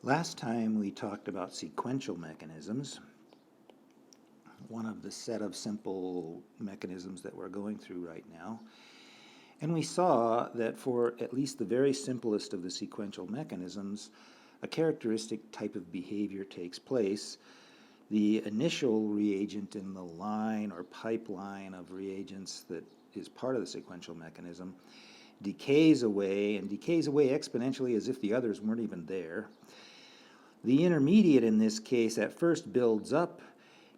Last time we talked about sequential mechanisms, one of the set of simple mechanisms that we're going through right now. And we saw that for at least the very simplest of the sequential mechanisms, a characteristic type of behavior takes place. The initial reagent in the line or pipeline of reagents that is part of the sequential mechanism decays away, and decays away exponentially as if the others weren't even there. The intermediate in this case at first builds up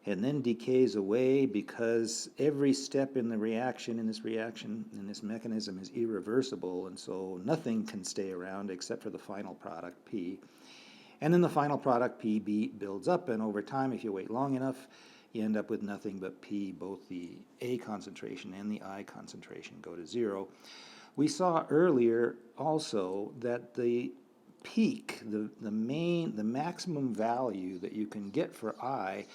and then decays away because every step in the reaction, in this mechanism is irreversible, and so nothing can stay around except for the final product, P. And then the final product, PB, builds up, and over time, if you wait long enough, you end up with nothing but P. Both the A concentration and the I concentration go to zero. We saw earlier also that the peak, the maximum value that you can get for I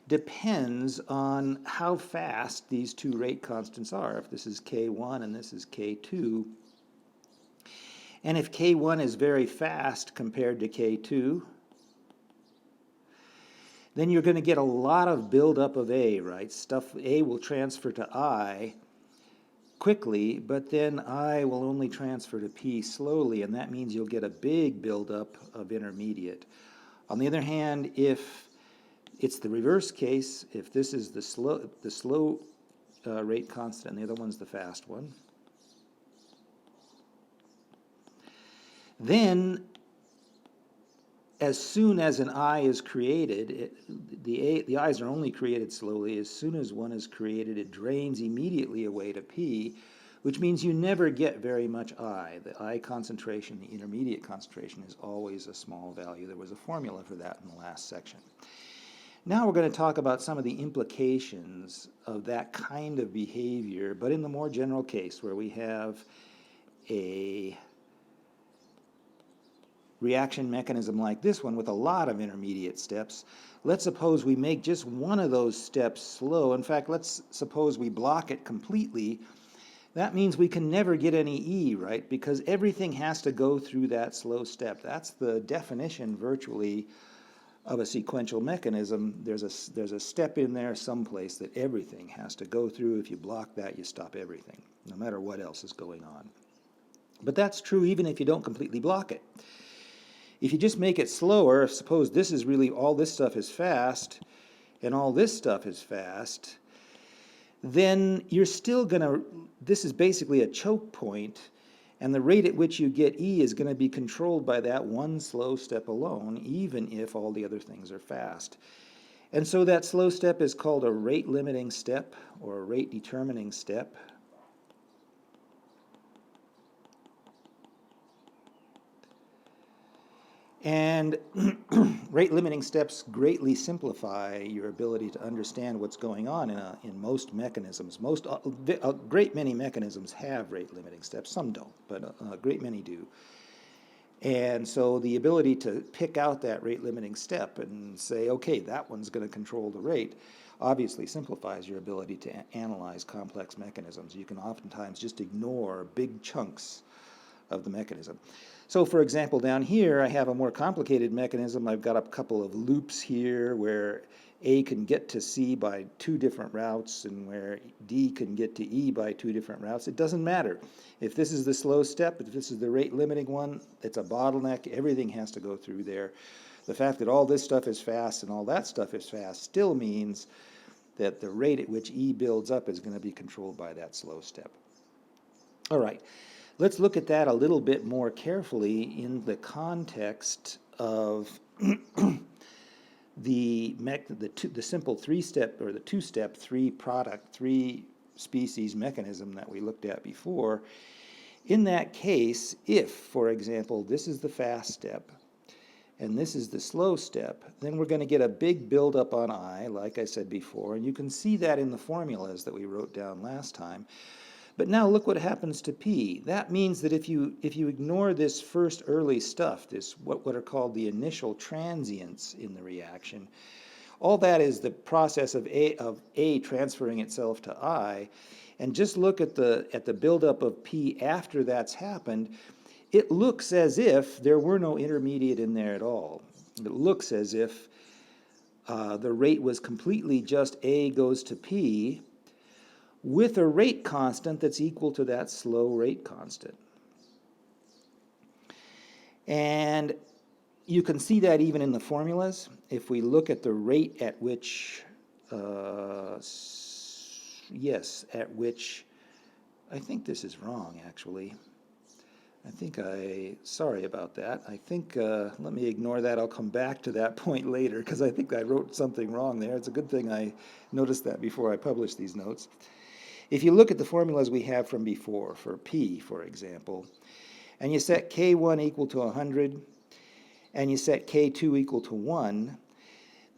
depends on how fast these two rate constants are. If this is K1 and this is K2, and if K1 is very fast compared to K2, then you're going to get a lot of buildup of A, right? Stuff A will transfer to I quickly, but then I will only transfer to P slowly, and that means you'll get a big buildup of intermediate. On the other hand, if it's the reverse case, if this is the slow rate constant and the other one's the fast one, then as soon as an I is created, the I's are only created slowly. As soon as one is created, it drains immediately away to P, which means you never get very much I. The I concentration, the intermediate concentration, is always a small value. There was a formula for that in the last section. Now we're going to talk about some of the implications of that kind of behavior, but in the more general case where we have a reaction mechanism like this one with a lot of intermediate steps. Let's suppose we make just one of those steps slow. In fact, let's suppose we block it completely. That means we can never get any E, right? Because everything has to go through that slow step. That's the definition virtually of a sequential mechanism. There's a step in there someplace that everything has to go through. If you block that, you stop everything, no matter what else is going on. But that's true even if you don't completely block it. If you just make it slower, suppose this is really all this stuff is fast and all this stuff is fast, then you're still going to, this is basically a choke point, and the rate at which you get E is going to be controlled by that one slow step alone, even if all the other things are fast. And so that slow step is called a rate limiting step or a rate determining step. And rate limiting steps greatly simplify your ability to understand what's going on in most mechanisms. A great many mechanisms have rate limiting steps. Some don't, but a great many do. And so the ability to pick out that rate limiting step and say, okay, that one's going to control the rate, obviously simplifies your ability to analyze complex mechanisms. You can oftentimes just ignore big chunks of the mechanism. So for example, down here I have a more complicated mechanism. I've got a couple of loops here where A can get to C by two different routes and where D can get to E by two different routes. It doesn't matter. If this is the slow step, if this is the rate limiting one, it's a bottleneck. Everything has to go through there. The fact that all this stuff is fast and all that stuff is fast still means that the rate at which E builds up is going to be controlled by that slow step. All right. Let's look at that a little bit more carefully in the context of the simple three-step or the two-step, three-product, three-species mechanism that we looked at before. In that case, if, for example, this is the fast step and this is the slow step, then we're going to get a big buildup on I, like I said before, and you can see that in the formulas that we wrote down last time. But now look what happens to P. That means that if you ignore this first early stuff, this what are called the initial transients in the reaction, all that is the process of A transferring itself to I, and just look at the buildup of P after that's happened. it looks as if there were no intermediate in there at all. It looks as if the rate was completely just A goes to P with a rate constant that's equal to that slow rate constant. And you can see that even in the formulas. If we look at the rate at which, I think this is wrong actually. Sorry about that. Let me ignore that. I'll come back to that point later because I think I wrote something wrong there. It's a good thing I noticed that before I published these notes. If you look at the formulas we have from before, for P, for example, and you set K1 equal to 100, and you set K2 equal to 1,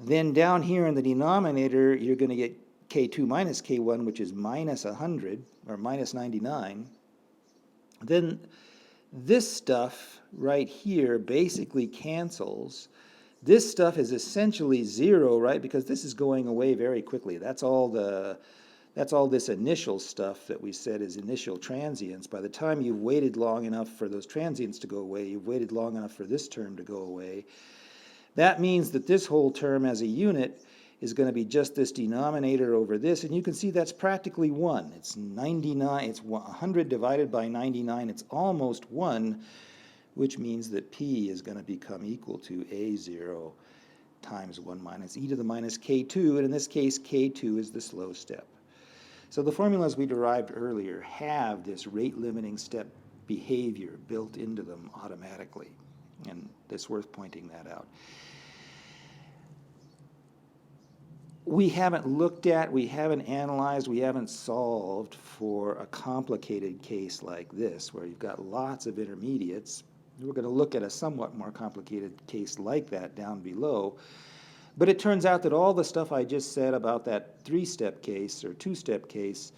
then down here in the denominator, you're going to get K2 minus K1, which is minus 100, or minus 99. Then this stuff right here basically cancels. This stuff is essentially 0, right? Because this is going away very quickly. That's all this initial stuff that we said is initial transients. By the time you've waited long enough for those transients to go away, you've waited long enough for this term to go away. That means that this whole term as a unit is going to be just this denominator over this, and you can see that's practically 1. It's 99, it's 100 divided by 99, it's almost 1, which means that P is going to become equal to A0 times 1 minus e to the minus K2, and in this case, K2 is the slow step. So the formulas we derived earlier have this rate-limiting step behavior built into them automatically, and it's worth pointing that out. We haven't looked at, we haven't analyzed, we haven't solved for a complicated case like this, where you've got lots of intermediates. We're going to look at a somewhat more complicated case like that down below. But it turns out that all the stuff I just said about that 3-step case or 2-step case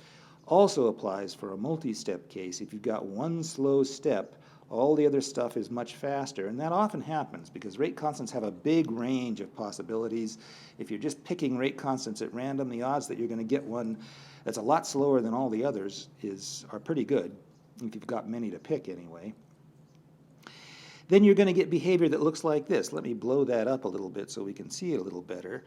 also applies for a multi-step case. If you've got one slow step, all the other stuff is much faster, and that often happens because rate constants have a big range of possibilities. If you're just picking rate constants at random, the odds that you're going to get one that's a lot slower than all the others are pretty good, if you've got many to pick anyway. Then you're going to get behavior that looks like this. Let me blow that up a little bit so we can see it a little better.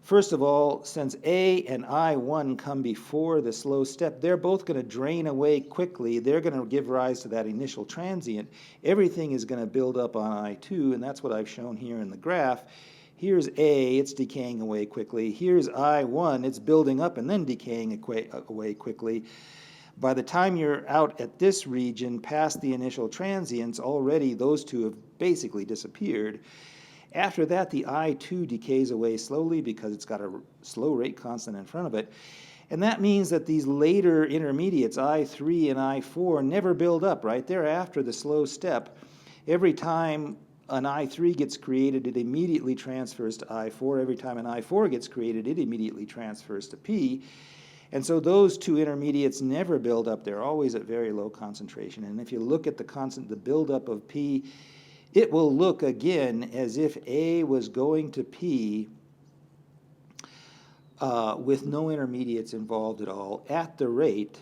First of all, since A and I1 come before the slow step, they're both going to drain away quickly. They're going to give rise to that initial transient. Everything is going to build up on I2, and that's what I've shown here in the graph. Here's A, it's decaying away quickly. Here's I1, it's building up and then decaying away quickly. By the time you're out at this region, past the initial transients, already those two have basically disappeared. After that, the I2 decays away slowly because it's got a slow rate constant in front of it. And that means that these later intermediates, I3 and I4, never build up, right? They're after the slow step. Every time an I3 gets created, it immediately transfers to I4. Every time an I4 gets created, it immediately transfers to P. And so those two intermediates never build up. They're always at very low concentration. And if you look at the buildup of P, it will look again as if A was going to P with no intermediates involved at all at the rate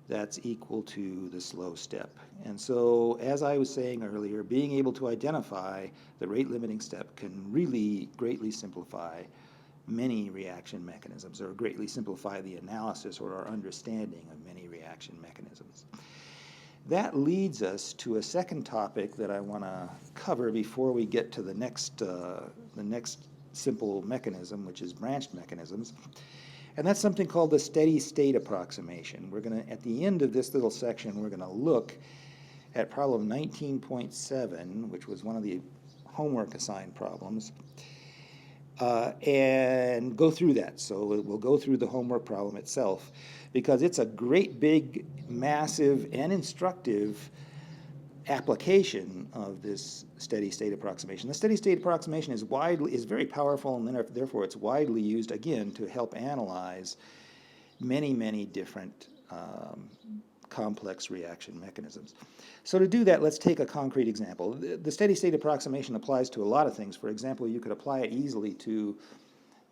that's equal to the slow step. And so, as I was saying earlier, being able to identify the rate-limiting step can really greatly simplify many reaction mechanisms, or greatly simplify the analysis or our understanding of many reaction mechanisms. That leads us to a second topic that I want to cover before we get to the next simple mechanism, which is branched mechanisms. And that's something called the steady state approximation. We're going to, at the end of this little section, we're going to look at problem 19.7, which was one of the homework assigned problems, and go through that. So we'll go through the homework problem itself, because it's a great big, massive, and instructive application of this steady state approximation. The steady state approximation is very powerful, and therefore it's widely used, again, to help analyze many, many different complex reaction mechanisms. So to do that, let's take a concrete example. The steady state approximation applies to a lot of things. For example, you could apply it easily to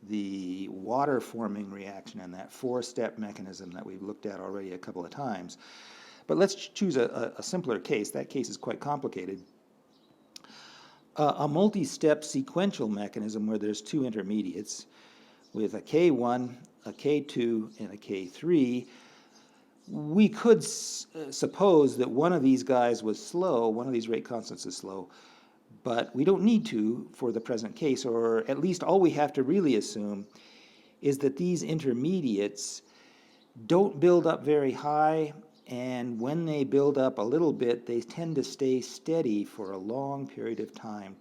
the water forming reaction and that 4-step mechanism that we've looked at already a couple of times. But let's choose a simpler case. That case is quite complicated. A multi-step sequential mechanism where there's two intermediates with a K1, a K2, and a K3. We could suppose that one of these guys was slow, one of these rate constants is slow, but we don't need to for the present case, or at least all we have to really assume is that these intermediates don't build up very high, and when they build up a little bit, they tend to stay steady for a long period of time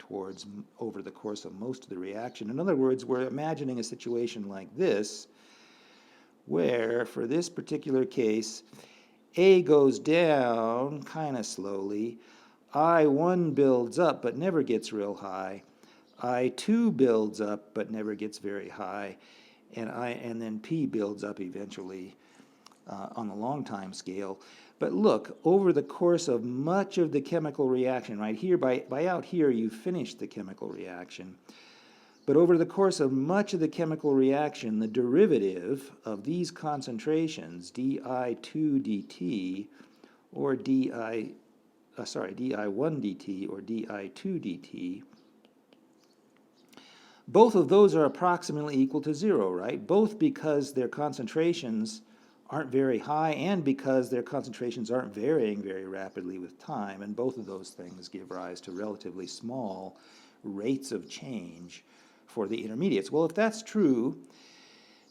over the course of most of the reaction. In other words, we're imagining a situation like this, where for this particular case, A goes down kind of slowly, I1 builds up but never gets real high, I2 builds up but never gets very high, and then P builds up eventually on the long time scale. But look, over the course of much of the chemical reaction, right here, by out here, you finished the chemical reaction. But over the course of much of the chemical reaction, the derivative of these concentrations, di2 dt, or di1 dt, or di2 dt, both of those are approximately equal to 0, right? Both because their concentrations aren't very high and because their concentrations aren't varying very rapidly with time, and both of those things give rise to relatively small rates of change for the intermediates. Well, if that's true,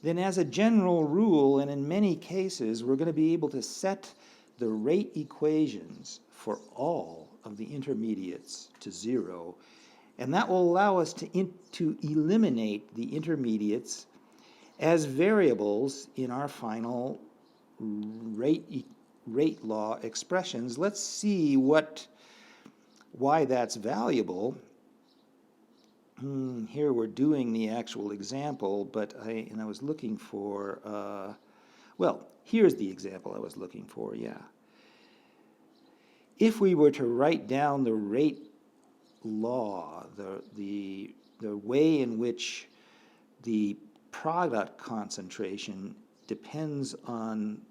then as a general rule, and in many cases, we're going to be able to set the rate equations for all of the intermediates to 0, and that will allow us to eliminate the intermediates as variables in our final rate law expressions. Let's see why that's valuable. Here we're doing the actual example, but I was looking for, well, here's the example I was looking for, yeah. If we were to write down the rate law, the way in which the product concentration depends on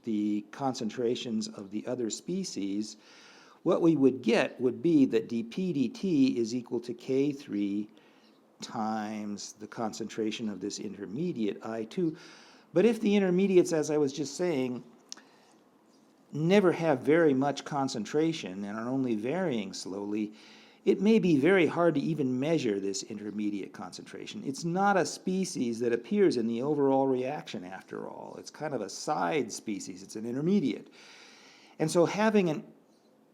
the concentrations of the other species, what we would get would be that dp dt is equal to K3 times the concentration of this intermediate, I2. But if the intermediates, as I was just saying, never have very much concentration and are only varying slowly, it may be very hard to even measure this intermediate concentration. It's not a species that appears in the overall reaction after all. It's kind of a side species. It's an intermediate. And so having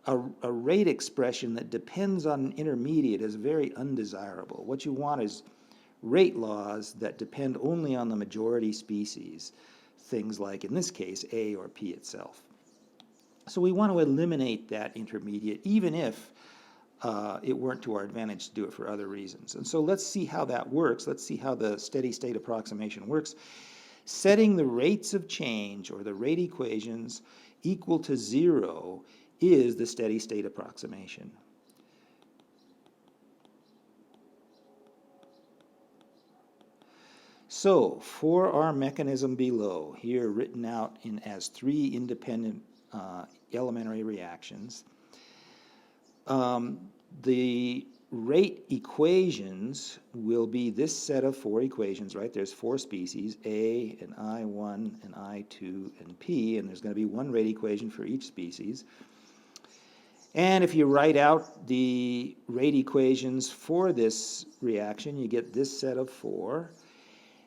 a rate expression that depends on an intermediate is very undesirable. What you want is rate laws that depend only on the majority species, things like, in this case, A or P itself. So we want to eliminate that intermediate, even if it weren't to our advantage to do it for other reasons. And so let's see how that works. Let's see how the steady state approximation works. Setting the rates of change, or the rate equations, equal to 0 is the steady state approximation. So for our mechanism below, here written out as 3 independent elementary reactions, the rate equations will be this set of 4 equations, right? There's 4 species, A and I1 and I2 and P, and there's going to be 1 rate equation for each species. And if you write out the rate equations for this reaction, you get this set of 4.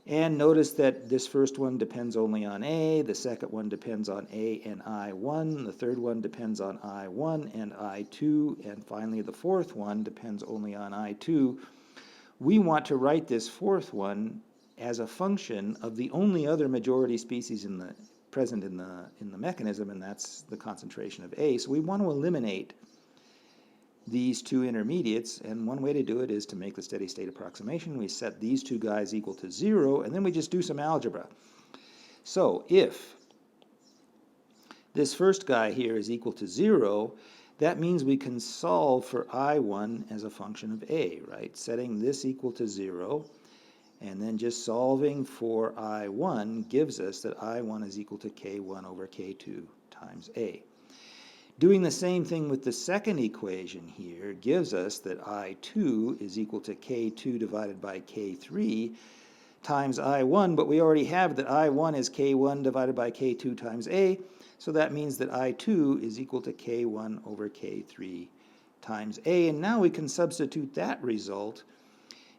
And notice that this first one depends only on A, the second one depends on A and I1, the third one depends on I1 and I2, and finally the fourth one depends only on I2. We want to write this fourth one as a function of the only other majority species present in the mechanism, and that's the concentration of A. So we want to eliminate these 2 intermediates, and one way to do it is to make the steady state approximation. We set these 2 guys equal to 0, and then we just do some algebra. So if this first guy here is equal to 0, that means we can solve for I1 as a function of A, right? Setting this equal to 0, and then just solving for I1 gives us that I1 is equal to K1 over K2 times A. Doing the same thing with the second equation here gives us that I2 is equal to K2 divided by K3 times I1, but we already have that I1 is K1 divided by K2 times A, so that means that I2 is equal to K1 over K3 times A, and now we can substitute that result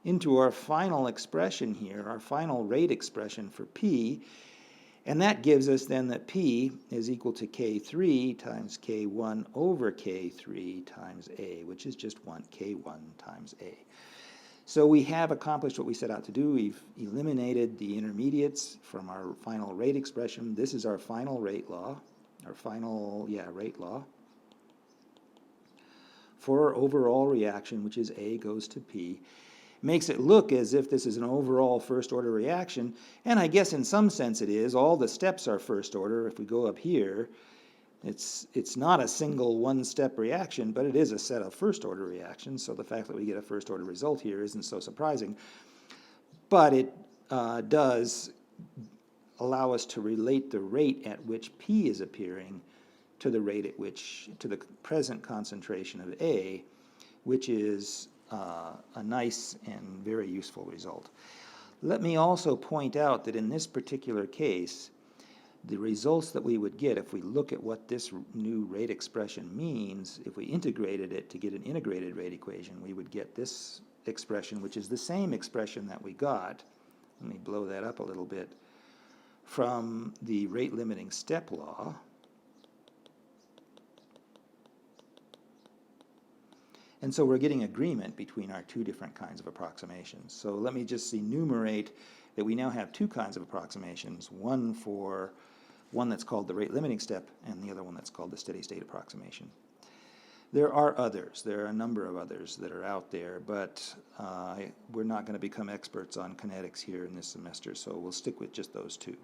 into our final expression here, our final rate expression for P, and that gives us then that P is equal to K3 times K1 over K3 times A, which is just K1 times A. So we have accomplished what we set out to do. We've eliminated the intermediates from our final rate expression. This is our final rate law, rate law for our overall reaction, which is A goes to P. Makes it look as if this is an overall first order reaction, and I guess in some sense it is. All the steps are first order. If we go up here, it's not a single one-step reaction, but it is a set of first order reactions, so the fact that we get a first order result here isn't so surprising. But it does allow us to relate the rate at which P is appearing to the rate at which, to the present concentration of A, which is a nice and very useful result. Let me also point out that in this particular case, the results that we would get if we look at what this new rate expression means, if we integrated it to get an integrated rate equation, we would get this expression, which is the same expression that we got, let me blow that up a little bit, from the rate limiting step law. And so we're getting agreement between our two different kinds of approximations. So let me just enumerate that we now have two kinds of approximations, one that's called the rate limiting step and the other one that's called the steady state approximation. There are others. There are a number of others that are out there, but we're not going to become experts on kinetics here in this semester, so we'll stick with just those two.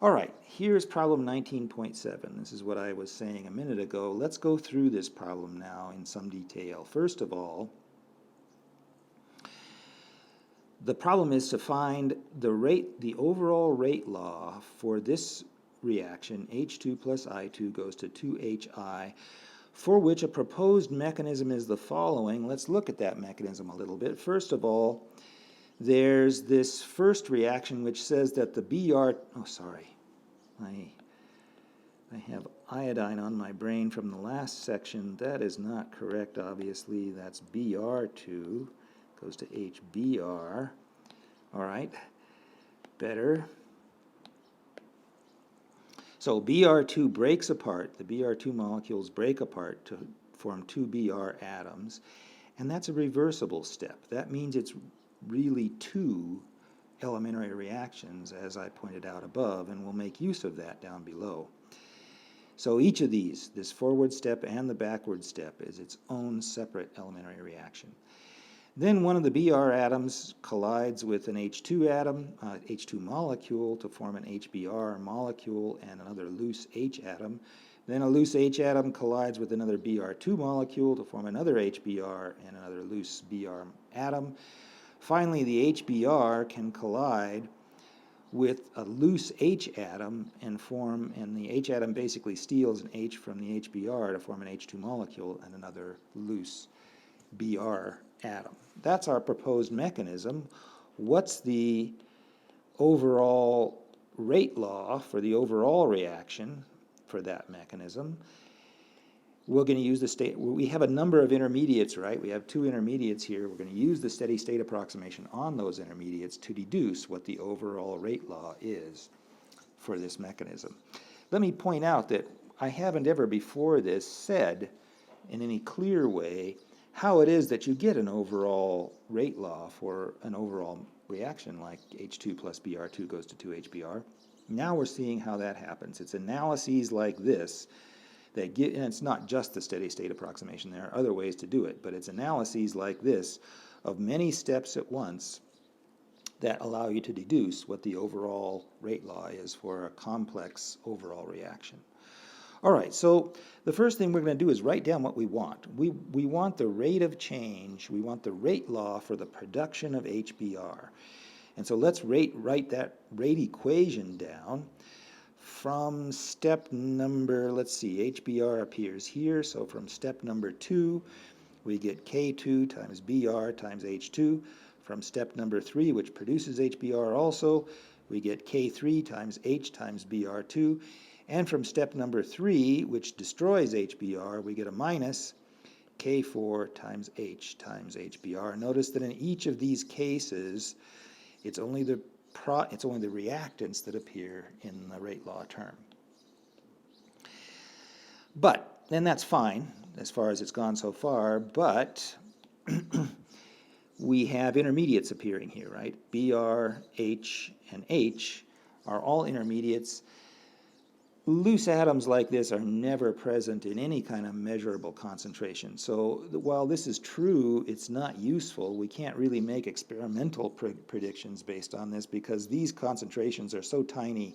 All right, here's problem 19.7. This is what I was saying a minute ago. Let's go through this problem now in some detail. First of all, the problem is to find the overall rate law for this reaction, H2 plus I2 goes to 2HI, for which a proposed mechanism is the following. Let's look at that mechanism a little bit. First of all, there's this first reaction which says that the I have iodine on my brain from the last section. That is not correct, obviously. That's Br2 goes to HBr. All right, better. So Br2 breaks apart. The Br2 molecules break apart to form two Br atoms, and that's a reversible step. That means it's really two elementary reactions, as I pointed out above, and we'll make use of that down below. So each of these, this forward step and the backward step, is its own separate elementary reaction. Then one of the Br atoms collides with an H2 atom, H2 molecule, to form an HBr molecule and another loose H atom. Then a loose H atom collides with another Br2 molecule to form another HBr and another loose Br atom. Finally, the HBr can collide with a loose H atom and the H atom basically steals an H from the HBr to form an H2 molecule and another loose Br atom. That's our proposed mechanism. What's the overall rate law for the overall reaction for that mechanism? We're going to use we have a number of intermediates, right? We have two intermediates here. We're going to use the steady state approximation on those intermediates to deduce what the overall rate law is for this mechanism. Let me point out that I haven't ever before this said in any clear way how it is that you get an overall rate law for an overall reaction like H2 plus Br2 goes to 2HBr. Now we're seeing how that happens. It's analyses like this that get, and it's not just the steady state approximation, there are other ways to do it, but it's analyses like this of many steps at once that allow you to deduce what the overall rate law is for a complex overall reaction. All right, so the first thing we're going to do is write down what we want. We want the rate of change, we want the rate law for the production of HBr. And so let's write that rate equation down from step number, let's see, HBr appears here, so from step number 2, we get K2 times Br times H2. From step number 3, which produces HBr also, we get K3 times H times Br2. And from step number 3, which destroys HBr, we get a minus K4 times H times HBr. Notice that in each of these cases, it's only the reactants that appear in the rate law term. But, and that's fine as far as it's gone so far, but we have intermediates appearing here, right? Br, H, and H are all intermediates. Loose atoms like this are never present in any kind of measurable concentration. So while this is true, it's not useful. We can't really make experimental predictions based on this because these concentrations are so tiny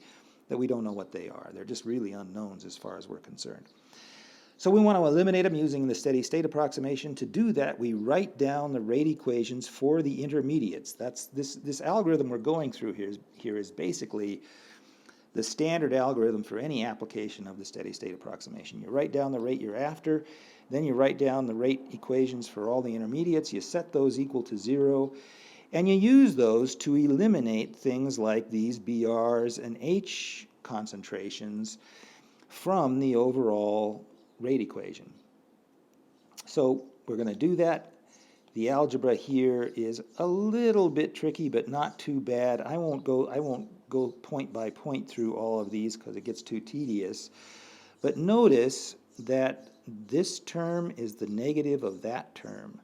that we don't know what they are. They're just really unknowns as far as we're concerned. So we want to eliminate them using the steady state approximation. To do that, we write down the rate equations for the intermediates. That's this algorithm we're going through here is basically the standard algorithm for any application of the steady state approximation. You write down the rate you're after, then you write down the rate equations for all the intermediates, you set those equal to 0, and you use those to eliminate things like these Brs and H concentrations from the overall rate equation. So we're going to do that. The algebra here is a little bit tricky, but not too bad. I won't go point by point through all of these because it gets too tedious. But notice that this term is the negative of that term.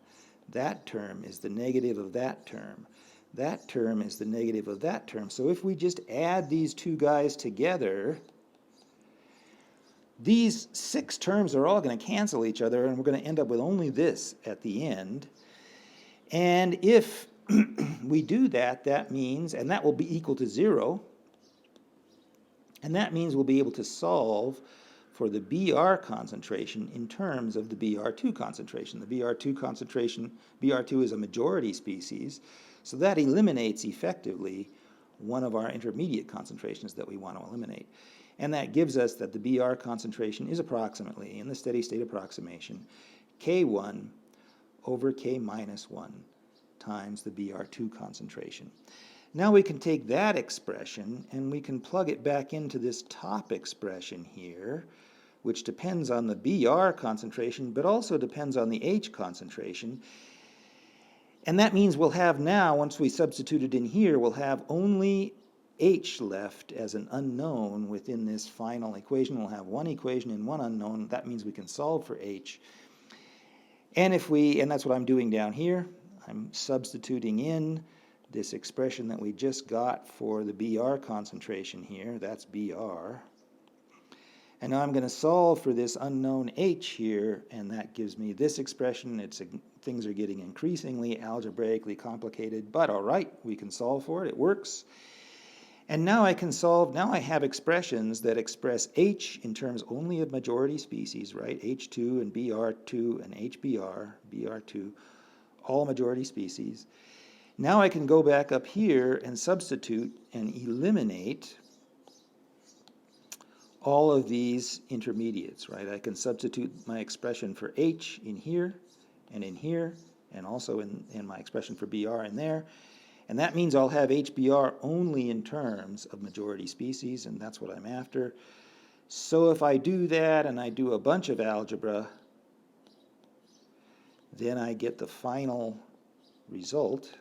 That term is the negative of that term. That term is the negative of that term. So if we just add these two guys together, these 6 terms are all going to cancel each other, and we're going to end up with only this at the end. And if we do that, that means, and that will be equal to 0, and that means we'll be able to solve for the Br concentration in terms of the Br2 concentration. The Br2 concentration, Br2 is a majority species, so that eliminates effectively one of our intermediate concentrations that we want to eliminate. And that gives us that the Br concentration is approximately, in the steady state approximation, K1 over K minus 1 times the Br2 concentration. Now we can take that expression and we can plug it back into this top expression here, which depends on the Br concentration, but also depends on the H concentration. And that means we'll have now, once we substitute it in here, we'll have only H left as an unknown within this final equation. We'll have one equation and one unknown. That means we can solve for H. And that's what I'm doing down here. I'm substituting in this expression that we just got for the Br concentration here. That's Br. And now I'm going to solve for this unknown H here, and that gives me this expression. Things are getting increasingly algebraically complicated, but all right, we can solve for it. It works. And now I have expressions that express H in terms only of majority species, right? H2 and Br2 and HBr, Br2, all majority species. Now I can go back up here and substitute and eliminate all of these intermediates, right? I can substitute my expression for H in here, and also in my expression for Br in there. And that means I'll have HBr only in terms of majority species, and that's what I'm after. So if I do that and I do a bunch of algebra, then I get the final result,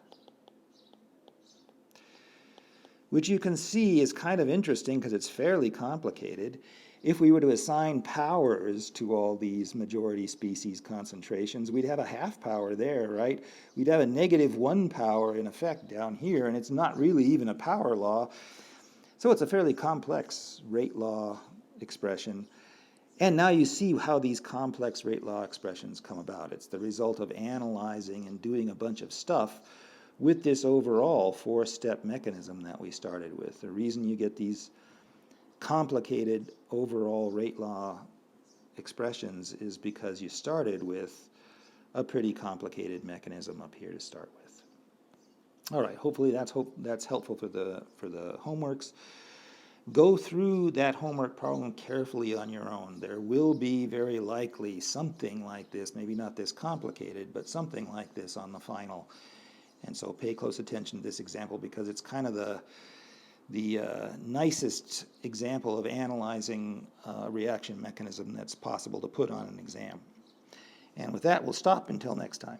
which you can see is kind of interesting because it's fairly complicated. If we were to assign powers to all these majority species concentrations, we'd have a half power there, right? We'd have a -1 power in effect down here, and it's not really even a power law. So it's a fairly complex rate law expression. And now you see how these complex rate law expressions come about. It's the result of analyzing and doing a bunch of stuff with this overall 4-step mechanism that we started with. The reason you get these complicated overall rate law expressions is because you started with a pretty complicated mechanism up here to start with. All right, hopefully that's helpful for the homeworks. Go through that homework problem carefully on your own. There will be very likely something like this, maybe not this complicated, but something like this on the final. And so pay close attention to this example because it's kind of the nicest example of analyzing a reaction mechanism that's possible to put on an exam. And with that, we'll stop until next time.